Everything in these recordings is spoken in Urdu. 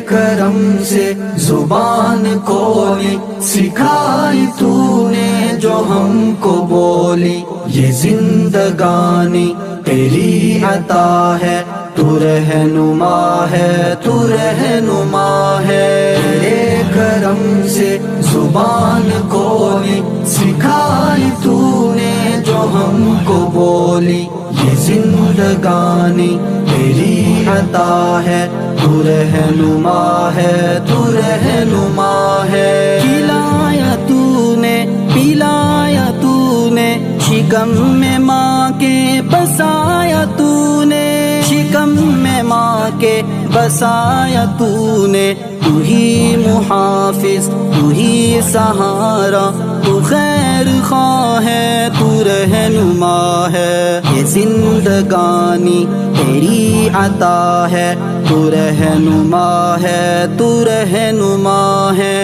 کرم سے زبان کھولی، سکھائی تو نے جو ہم کو بولی، یہ زندگانی تیری عطا ہے، تو رہنما ہے، تو رہنما ہے۔ تیرے کرم سے زبان کھولی، سکھائی تو نے جو ہم کو بولی، یہ زندگانی تیری عطا ہے، تو رہنما ہے، تو رہنما ہے۔ کھلایا تو نے، پلایا تو نے، شکم میں ماں کے بسایا تو نے، شکم میں ماں کے بسایا تو نے، تو ہی محافظ، تو ہی سہارا، تو خیر خواہ ہے، تو رہنما ہے۔ یہ زندگانی تیری عطا ہے، تو رہنما ہے، تو رہنما ہے۔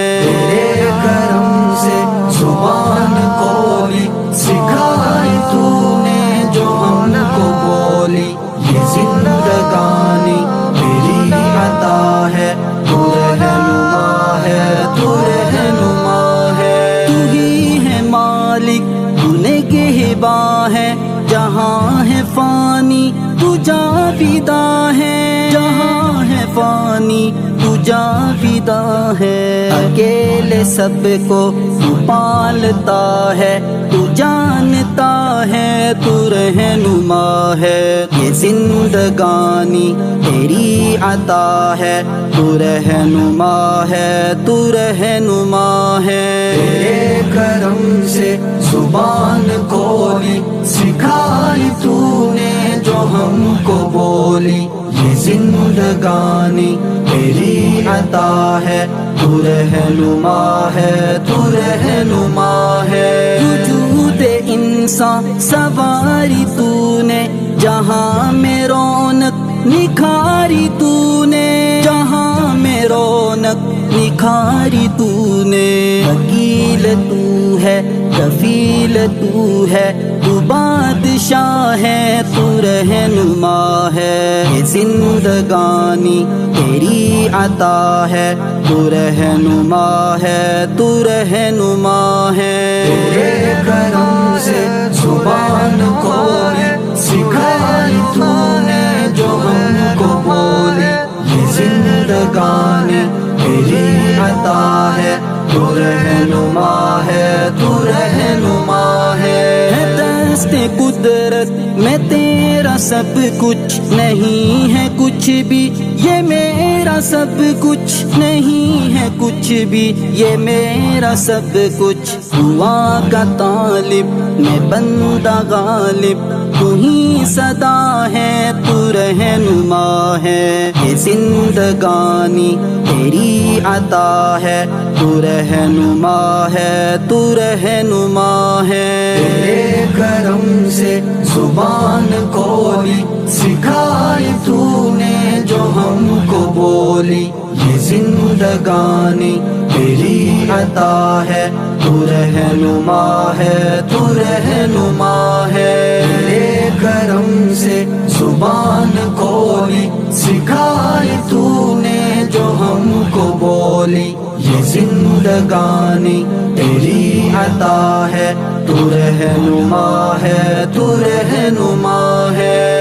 تیرے کرم سے زبان کھولی، سکھائی تو نے جو ہم کو بولی، یہ زندگانی تیری عطا ہے، تو رہنما ہے، تو رہنما ہے۔ تو ہی ہے مالک، تو نے نگہباں ہے، جہاں ہے فانی تو جاویدہ ہے، جہاں ہے فانی تو جاویدہ ہے۔ اکیلے سب کو تو پالتا ہے، تو جانتا ہے، تو رہنما ہے۔ یہ زندگانی تیری عطا ہے، تو رہنما ہے، تو رہنما ہے۔ تیرے کرم سے زبان کھولی، سکھائی تو نے جو ہم کو بولی، یہ زندگانی تیری عطا ہے، تو رہنما ہے، تو رہنما ہے۔ وجود انسان سواری تو نے، جہاں میں رونق نکھاری تو نے، جہاں میں رونق نکھاری تو نے۔ وکیل تو ہے، کفیل تو ہے، تو بادشاہ ہے، تو رہنما ہے۔ یہ زندگانی تیری عطا ہے، تو رہنما ہے، تو رہنما ہے۔ تیرے کرم سے زبان کھولی، سکھائی تو نے جو ہم کو بولی، یہ زندگانی تیری عطا ہے، تو رہنما ہے، تو رہنما ہے۔ دست قدرت میں تیرا سب کچھ، نہیں ہے کچھ بھی یہ میرا سب کچھ، نہیں ہے کچھ بھی یہ میرا سب کچھ۔ دعا کا طالب میں بندہ غالب، تو ہی صدا ہے، تو رہنما ہے۔ یہ زندگانی تیری عطا ہے، تو رہنما ہے، تو رہنما ہے۔ تیرے کرم سے زبان کھولی، سکھائی تو نے جو ہم کو بولی، یہ زندگانی تیری عطا ہے، تو رہنما ہے، تو رہنما ہے۔ تیرے کرم سے زبان کھولی، سکھائی تو نے جو ہم کو بولی، یہ زندگانی تیری عطا ہے، تو رہنما ہے، تو رہنما ہے۔